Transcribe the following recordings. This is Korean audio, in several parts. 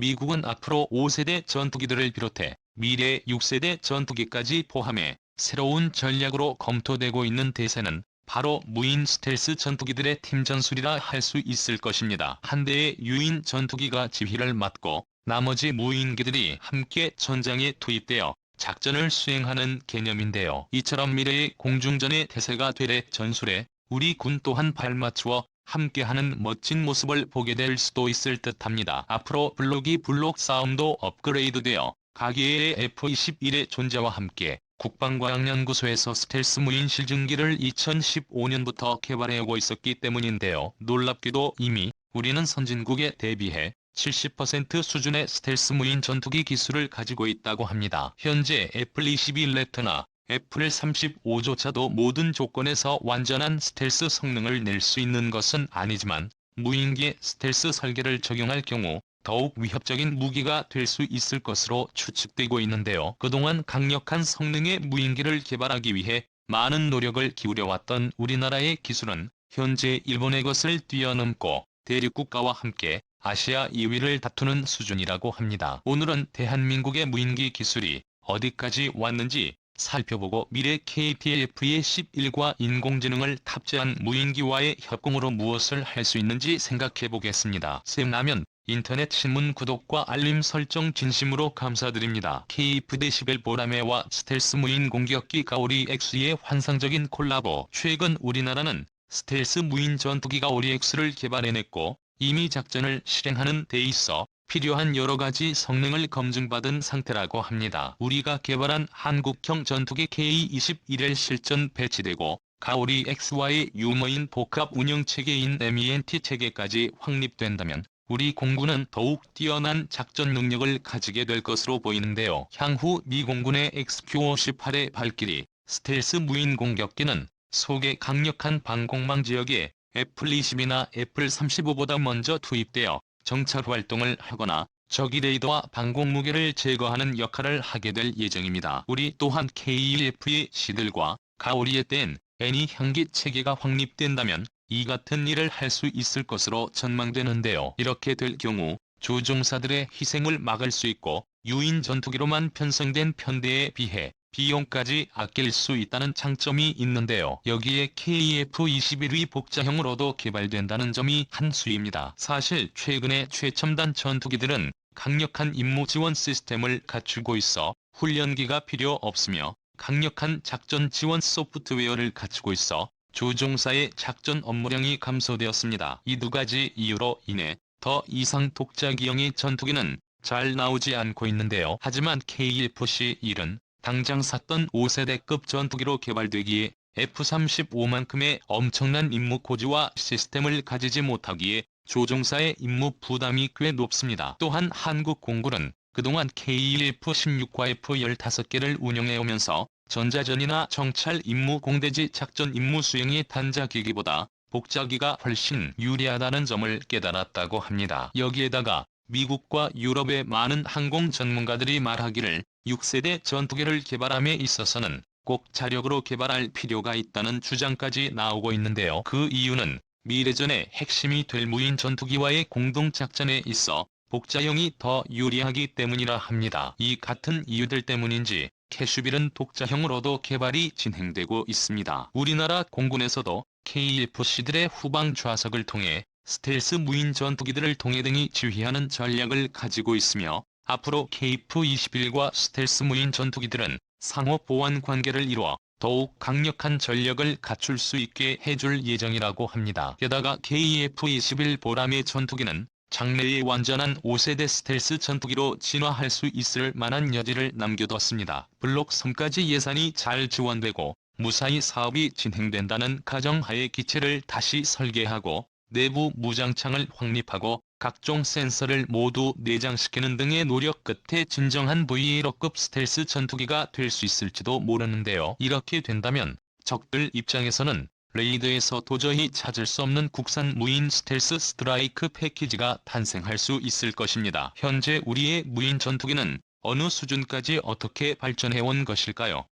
미국은 앞으로 5세대 전투기들을 비롯해 미래 6세대 전투기까지 포함해 새로운 전략으로 검토되고 있는 대세는 바로 무인 스텔스 전투기들의 팀 전술이라 할 수 있을 것입니다. 한 대의 유인 전투기가 지휘를 맡고 나머지 무인기들이 함께 전장에 투입되어 작전을 수행하는 개념인데요. 이처럼 미래의 공중전의 대세가 되래 전술에 우리 군 또한 발맞추어 함께하는 멋진 모습을 보게 될 수도 있을 듯합니다. 앞으로 블록이 블록 싸움도 업그레이드되어 가계의 F-21의 존재와 함께 국방과학연구소에서 스텔스 무인 실증기를 2015년부터 개발해오고 있었기 때문인데요. 놀랍게도 이미 우리는 선진국에 대비해 70% 수준의 스텔스 무인 전투기 기술을 가지고 있다고 합니다. 현재 애플-22 랩터나 애플-35조차도 모든 조건에서 완전한 스텔스 성능을 낼 수 있는 것은 아니지만 무인기에 스텔스 설계를 적용할 경우 더욱 위협적인 무기가 될 수 있을 것으로 추측되고 있는데요. 그동안 강력한 성능의 무인기를 개발하기 위해 많은 노력을 기울여왔던 우리나라의 기술은 현재 일본의 것을 뛰어넘고 대륙국가와 함께 아시아 2위를 다투는 수준이라고 합니다. 오늘은 대한민국의 무인기 기술이 어디까지 왔는지 살펴보고 미래 KTF-11과 인공지능을 탑재한 무인기와의 협공으로 무엇을 할 수 있는지 생각해보겠습니다. 샘라면 인터넷 신문 구독과 알림 설정 진심으로 감사드립니다. KF-11 보라매와 스텔스 무인 공격기 가오리 X의 환상적인 콜라보. 최근 우리나라는 스텔스 무인 전투기 가오리 X를 개발해냈고 이미 작전을 실행하는 데 있어 필요한 여러가지 성능을 검증받은 상태라고 합니다. 우리가 개발한 한국형 전투기 K-21에 실전 배치되고 가오리 X와의 유머인 복합 운영체계인 MENT 체계까지 확립된다면 우리 공군은 더욱 뛰어난 작전 능력을 가지게 될 것으로 보이는데요. 향후 미 공군의 XQ-58의 발길이 스텔스 무인 공격기는 속의 강력한 방공망 지역에 애플-22나 애플-35보다 먼저 투입되어 정찰 활동을 하거나 적의 레이더와 방공 무게를 제거하는 역할을 하게 될 예정입니다. 우리 또한 KF-의 시들과 가오리에 뗀 애니 향기 체계가 확립된다면 이 같은 일을 할 수 있을 것으로 전망되는데요. 이렇게 될 경우 조종사들의 희생을 막을 수 있고 유인 전투기로만 편성된 편대에 비해 비용까지 아낄 수 있다는 장점이 있는데요. 여기에 KF-21의 복자형으로도 개발된다는 점이 한 수입니다. 사실 최근의 최첨단 전투기들은 강력한 임무 지원 시스템을 갖추고 있어 훈련기가 필요 없으며 강력한 작전 지원 소프트웨어를 갖추고 있어 조종사의 작전 업무량이 감소되었습니다. 이 두 가지 이유로 인해 더 이상 독자기형의 전투기는 잘 나오지 않고 있는데요. 하지만 KF-11은 당장 샀던 5세대급 전투기로 개발되기에 F-35만큼의 엄청난 임무 고지와 시스템을 가지지 못하기에 조종사의 임무 부담이 꽤 높습니다. 또한 한국 공군은 그동안 KF-16과 F-15개를 운영해오면서 전자전이나 정찰 임무 공대지 작전 임무 수행의 단자기기보다 복자기가 훨씬 유리하다는 점을 깨달았다고 합니다. 여기에다가 미국과 유럽의 많은 항공 전문가들이 말하기를 6세대 전투기를 개발함에 있어서는 꼭 자력으로 개발할 필요가 있다는 주장까지 나오고 있는데요. 그 이유는 미래전의 핵심이 될 무인 전투기와의 공동작전에 있어 복자형이 더 유리하기 때문이라 합니다. 이 같은 이유들 때문인지 캐슈빌은 독자형으로도 개발이 진행되고 있습니다. 우리나라 공군에서도 KF-C들의 후방 좌석을 통해 스텔스 무인 전투기들을 동해등이 지휘하는 전략을 가지고 있으며 앞으로 KF-21과 스텔스 무인 전투기들은 상호 보완 관계를 이루어 더욱 강력한 전력을 갖출 수 있게 해줄 예정이라고 합니다. 게다가 KF-21 보라매 전투기는 장래의 완전한 5세대 스텔스 전투기로 진화할 수 있을 만한 여지를 남겨뒀습니다. 블록 3까지 예산이 잘 지원되고 무사히 사업이 진행된다는 가정하에 기체를 다시 설계하고 내부 무장창을 확립하고 각종 센서를 모두 내장시키는 등의 노력 끝에 진정한 V1호급 스텔스 전투기가 될 수 있을지도 모르는데요. 이렇게 된다면 적들 입장에서는 레이더에서 도저히 찾을 수 없는 국산 무인 스텔스 스트라이크 패키지가 탄생할 수 있을 것입니다. 현재 우리의 무인 전투기는 어느 수준까지 어떻게 발전해온 것일까요?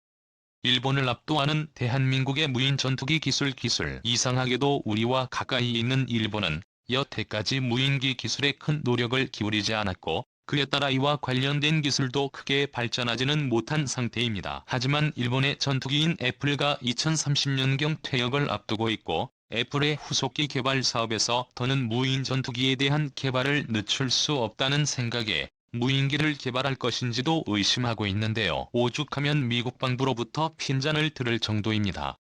일본을 압도하는 대한민국의 무인 전투기 기술. 이상하게도 우리와 가까이 있는 일본은 여태까지 무인기 기술에 큰 노력을 기울이지 않았고 그에 따라 이와 관련된 기술도 크게 발전하지는 못한 상태입니다. 하지만 일본의 전투기인 애플과 2030년경 퇴역을 앞두고 있고 애플의 후속기 개발 사업에서 더는 무인 전투기에 대한 개발을 늦출 수 없다는 생각에 무인기를 개발할 것인지도 의심하고 있는데요. 오죽하면 미국 방부로부터 핀잔을 들을 정도입니다.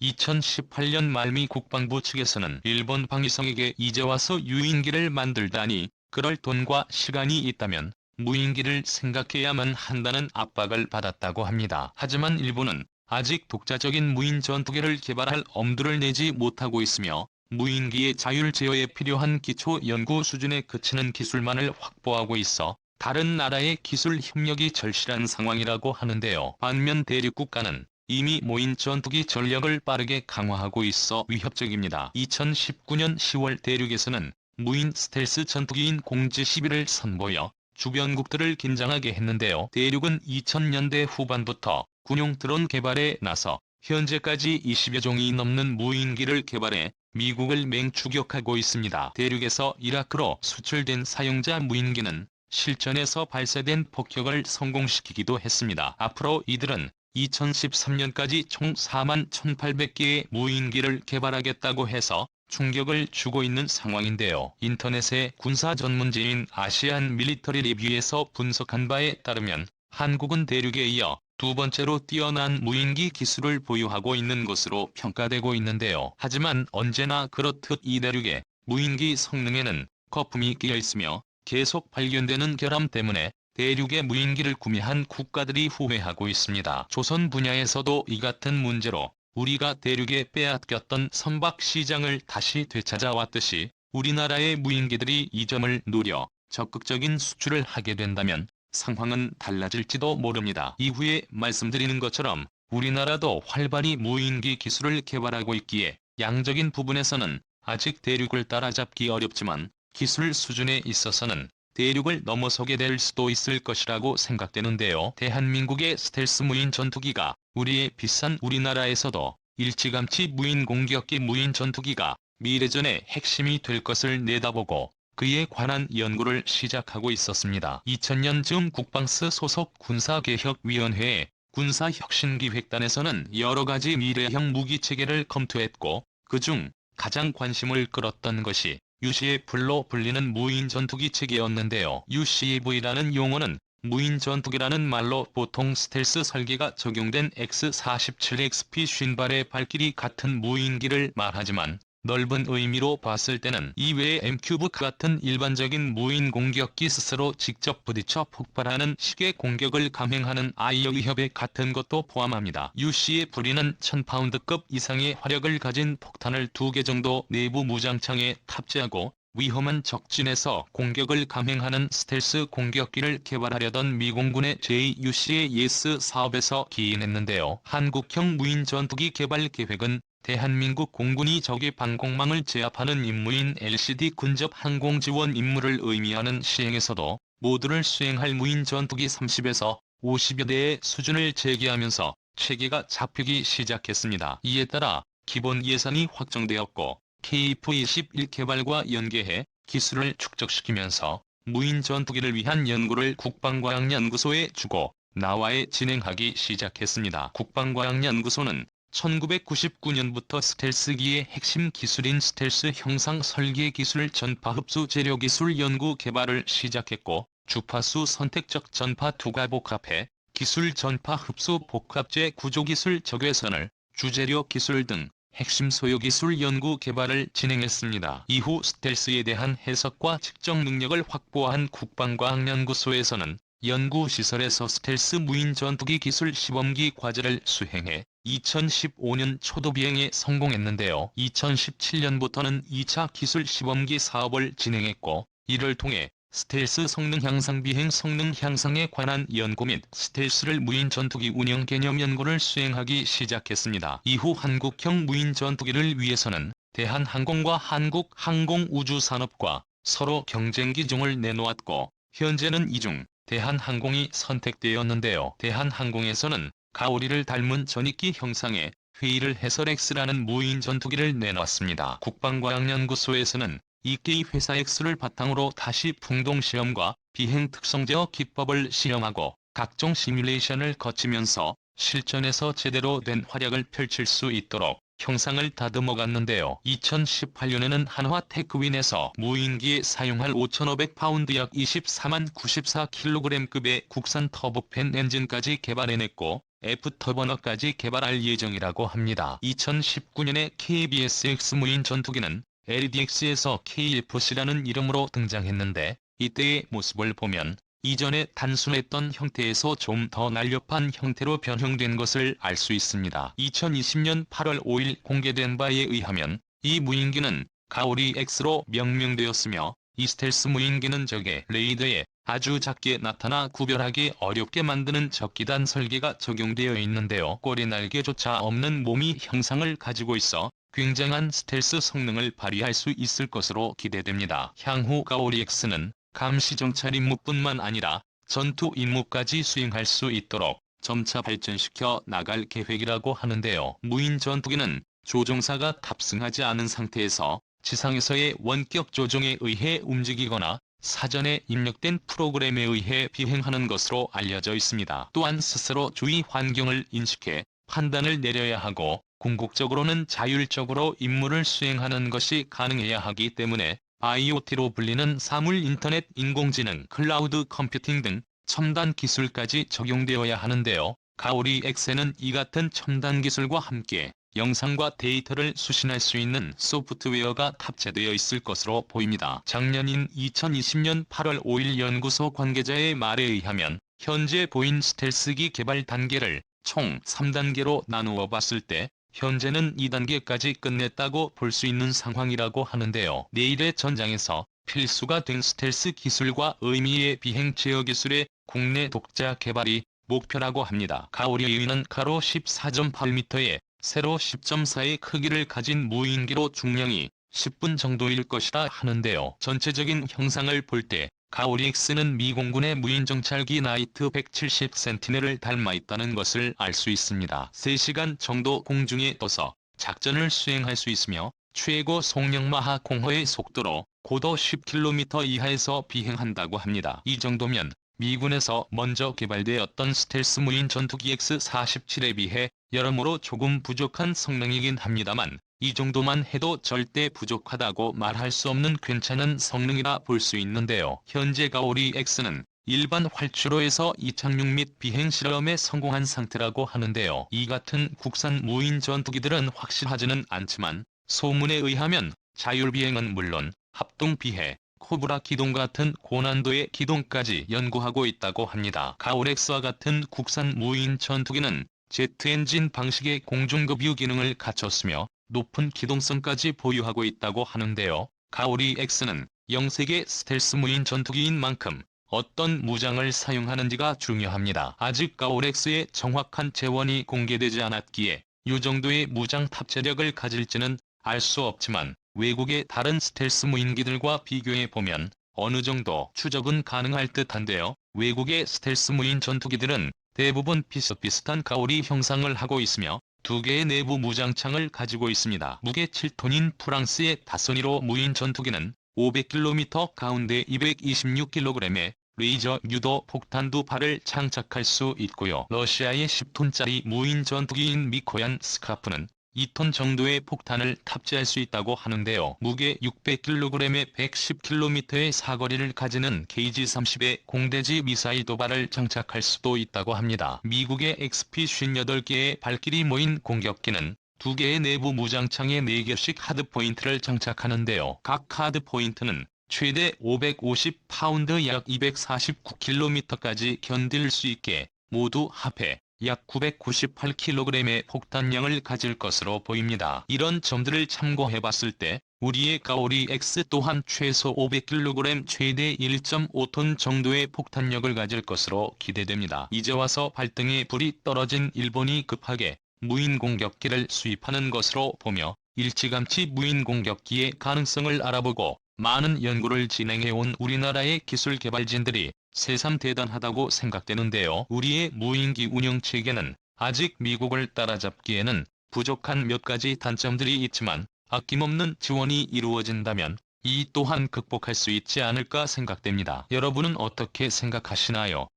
2018년 말 미 국방부 측에서는 일본 방위성에게 이제 와서 유인기를 만들다니 그럴 돈과 시간이 있다면 무인기를 생각해야만 한다는 압박을 받았다고 합니다. 하지만 일본은 아직 독자적인 무인 전투기를 개발할 엄두를 내지 못하고 있으며 무인기의 자율 제어에 필요한 기초 연구 수준에 그치는 기술만을 확보하고 있어 다른 나라의 기술 협력이 절실한 상황이라고 하는데요. 반면 대륙 국가는 이미 무인 전투기 전력을 빠르게 강화하고 있어 위협적입니다. 2019년 10월 대륙에서는 무인 스텔스 전투기인 공지-11을 선보여 주변국들을 긴장하게 했는데요. 대륙은 2000년대 후반부터 군용 드론 개발에 나서 현재까지 20여 종이 넘는 무인기를 개발해 미국을 맹추격하고 있습니다. 대륙에서 이라크로 수출된 사용자 무인기는 실전에서 발사된 폭격을 성공시키기도 했습니다. 앞으로 이들은 2013년까지 총 41,800개의 무인기를 개발하겠다고 해서 충격을 주고 있는 상황인데요. 인터넷의 군사 전문지인 아시안 밀리터리 리뷰에서 분석한 바에 따르면 한국은 대륙에 이어 두 번째로 뛰어난 무인기 기술을 보유하고 있는 것으로 평가되고 있는데요. 하지만 언제나 그렇듯 이 대륙의 무인기 성능에는 거품이 끼어 있으며 계속 발견되는 결함 때문에 대륙의 무인기를 구매한 국가들이 후회하고 있습니다. 조선 분야에서도 이 같은 문제로 우리가 대륙에 빼앗겼던 선박 시장을 다시 되찾아왔듯이 우리나라의 무인기들이 이 점을 노려 적극적인 수출을 하게 된다면 상황은 달라질지도 모릅니다. 이후에 말씀드리는 것처럼 우리나라도 활발히 무인기 기술을 개발하고 있기에 양적인 부분에서는 아직 대륙을 따라잡기 어렵지만 기술 수준에 있어서는 대륙을 넘어서게 될 수도 있을 것이라고 생각되는데요. 대한민국의 스텔스 무인 전투기가 우리의 비싼 우리나라에서도 일찌감치 무인 공격기 무인 전투기가 미래전의 핵심이 될 것을 내다보고 그에 관한 연구를 시작하고 있었습니다. 2000년쯤 국방스 소속 군사개혁위원회의 군사혁신기획단에서는 여러가지 미래형 무기체계를 검토했고 그중 가장 관심을 끌었던 것이 UCV로 불리는 무인 전투기 체계였는데요. UCV라는 용어는 무인 전투기라는 말로 보통 스텔스 설계가 적용된 X-47XP 쉰발의 발길이 같은 무인기를 말하지만 넓은 의미로 봤을 때는 이외의 MQ 같은 일반적인 무인 공격기 스스로 직접 부딪혀 폭발하는 식의 공격을 감행하는 아이어 위협의 같은 것도 포함합니다. UCV는 1000파운드급 이상의 화력을 가진 폭탄을 2개 정도 내부 무장창에 탑재하고 위험한 적진에서 공격을 감행하는 스텔스 공격기를 개발하려던 미공군의 JUCAS 사업에서 기인했는데요. 한국형 무인 전투기 개발 계획은 대한민국 공군이 적의 방공망을 제압하는 임무인 LCD 근접 항공 지원 임무를 의미하는 시행에서도 모두를 수행할 무인 전투기 30에서 50여 대의 수준을 제기하면서 체계가 잡히기 시작했습니다. 이에 따라 기본 예산이 확정되었고 KF-21 개발과 연계해 기술을 축적시키면서 무인 전투기를 위한 연구를 국방과학연구소에 주고 나와에 진행하기 시작했습니다. 국방과학연구소는 1999년부터 스텔스기의 핵심 기술인 스텔스 형상 설계 기술 전파 흡수 재료 기술 연구 개발을 시작했고 주파수 선택적 전파 투과 복합해 기술 전파 흡수 복합재 구조 기술 적외선을 주재료 기술 등 핵심 소요 기술 연구 개발을 진행했습니다. 이후 스텔스에 대한 해석과 측정 능력을 확보한 국방과학연구소에서는 연구시설에서 스텔스 무인 전투기 기술 시범기 과제를 수행해 2015년 초도 비행에 성공했는데요. 2017년부터는 2차 기술 시범기 사업을 진행했고 이를 통해 스텔스 성능 향상 비행 성능 향상에 관한 연구 및 스텔스를 무인 전투기 운영 개념 연구를 수행하기 시작했습니다. 이후 한국형 무인 전투기를 위해서는 대한항공과 한국항공우주산업과 서로 경쟁 기종을 내놓았고 현재는 이 중 대한항공이 선택되었는데요. 대한항공에서는 가오리를 닮은 전익기 형상의 회의를 해서 X라는 무인 전투기를 내놨습니다. 국방과학연구소에서는 이케이 회사 X를 바탕으로 다시 풍동시험과 비행 특성 제어 기법을 실험하고 각종 시뮬레이션을 거치면서 실전에서 제대로 된 활약을 펼칠 수 있도록 형상을 다듬어 갔는데요. 2018년에는 한화 테크윈에서 무인기에 사용할 5,500파운드 약 24만 94kg급의 국산 터보팬 엔진까지 개발해냈고 F터버너까지 개발할 예정이라고 합니다. 2019년에 KBSX 무인 전투기는 LDX에서 KFC라는 이름으로 등장했는데 이때의 모습을 보면 이전에 단순했던 형태에서 좀 더 날렵한 형태로 변형된 것을 알 수 있습니다. 2020년 8월 5일 공개된 바에 의하면 이 무인기는 가오리 X로 명명되었으며 이 스텔스 무인기는 적의 레이더에 아주 작게 나타나 구별하기 어렵게 만드는 적기단 설계가 적용되어 있는데요. 꼬리 날개조차 없는 몸이 형상을 가지고 있어 굉장한 스텔스 성능을 발휘할 수 있을 것으로 기대됩니다. 향후 가오리 X는 감시 정찰 임무뿐만 아니라 전투 임무까지 수행할 수 있도록 점차 발전시켜 나갈 계획이라고 하는데요. 무인 전투기는 조종사가 탑승하지 않은 상태에서 지상에서의 원격 조종에 의해 움직이거나 사전에 입력된 프로그램에 의해 비행하는 것으로 알려져 있습니다. 또한 스스로 주위 환경을 인식해 판단을 내려야 하고 궁극적으로는 자율적으로 임무를 수행하는 것이 가능해야 하기 때문에 IoT로 불리는 사물 인터넷, 인공지능, 클라우드 컴퓨팅 등 첨단 기술까지 적용되어야 하는데요. 가오리 X에는 이 같은 첨단 기술과 함께 영상과 데이터를 수신할 수 있는 소프트웨어가 탑재되어 있을 것으로 보입니다. 작년인 2020년 8월 5일 연구소 관계자의 말에 의하면 현재 보인 스텔스기 개발 단계를 총 3단계로 나누어 봤을 때 현재는 2단계까지 끝냈다고 볼 수 있는 상황이라고 하는데요. 내일의 전장에서 필수가 된 스텔스 기술과 의미의 비행 제어 기술의 국내 독자 개발이 목표라고 합니다. 가오리는 가로 14.8m에 세로 10.4의 크기를 가진 무인기로 중량이 10분 정도일 것이라 하는데요. 전체적인 형상을 볼 때 가오리 X는 미 공군의 무인정찰기 나이트 170 센티넬을 닮아 있다는 것을 알 수 있습니다. 3시간 정도 공중에 떠서 작전을 수행할 수 있으며 최고 속력 마하 공허의 속도로 고도 10km 이하에서 비행한다고 합니다. 이 정도면 미군에서 먼저 개발되었던 스텔스 무인 전투기 X-47에 비해 여러모로 조금 부족한 성능이긴 합니다만 이 정도만 해도 절대 부족하다고 말할 수 없는 괜찮은 성능이라 볼 수 있는데요. 현재 가오리 X는 일반 활주로에서 이착륙 및 비행 실험에 성공한 상태라고 하는데요. 이 같은 국산 무인 전투기들은 확실하지는 않지만 소문에 의하면 자율비행은 물론 합동비해, 코브라 기동 같은 고난도의 기동까지 연구하고 있다고 합니다. 가오렉스와 같은 국산 무인 전투기는 제트 엔진 방식의 공중급유 기능을 갖췄으며 높은 기동성까지 보유하고 있다고 하는데요. 가오리 X는 영세계 스텔스 무인 전투기인 만큼 어떤 무장을 사용하는지가 중요합니다. 아직 가오렉스의 정확한 재원이 공개되지 않았기에 이 정도의 무장 탑재력을 가질지는 알 수 없지만 외국의 다른 스텔스 무인기들과 비교해보면 어느 정도 추적은 가능할 듯한데요. 외국의 스텔스 무인 전투기들은 대부분 비슷비슷한 가오리 형상을 하고 있으며 2개의 내부 무장창을 가지고 있습니다. 무게 7톤인 프랑스의 다소니로 무인 전투기는 500km 가운데 226kg의 레이저 유도 폭탄 2발을 장착할 수 있고요. 러시아의 10톤짜리 무인 전투기인 미코얀 스카프는 2톤 정도의 폭탄을 탑재할 수 있다고 하는데요. 무게 600kg에 110km의 사거리를 가지는 KG-30의 공대지 미사일 도발을 장착할 수도 있다고 합니다. 미국의 XP-58개의 발길이 모인 공격기는 2개의 내부 무장창에 4개씩 하드포인트를 장착하는데요. 각 하드포인트는 최대 550파운드 약 249km까지 견딜 수 있게 모두 합해 약 998kg의 폭탄량을 가질 것으로 보입니다. 이런 점들을 참고해봤을 때 우리의 가오리 X 또한 최소 500kg 최대 1.5톤 정도의 폭탄력을 가질 것으로 기대됩니다. 이제 와서 발등에 불이 떨어진 일본이 급하게 무인 공격기를 수입하는 것으로 보며 일찌감치 무인 공격기의 가능성을 알아보고 많은 연구를 진행해온 우리나라의 기술 개발진들이 새삼 대단하다고 생각되는데요. 우리의 무인기 운영체계는 아직 미국을 따라잡기에는 부족한 몇 가지 단점들이 있지만 아낌없는 지원이 이루어진다면 이 또한 극복할 수 있지 않을까 생각됩니다. 여러분은 어떻게 생각하시나요?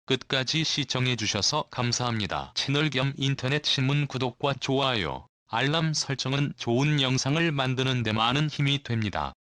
끝까지 시청해주셔서 감사합니다. 채널 겸 인터넷 신문 구독과 좋아요, 알람 설정은 좋은 영상을 만드는 데 많은 힘이 됩니다.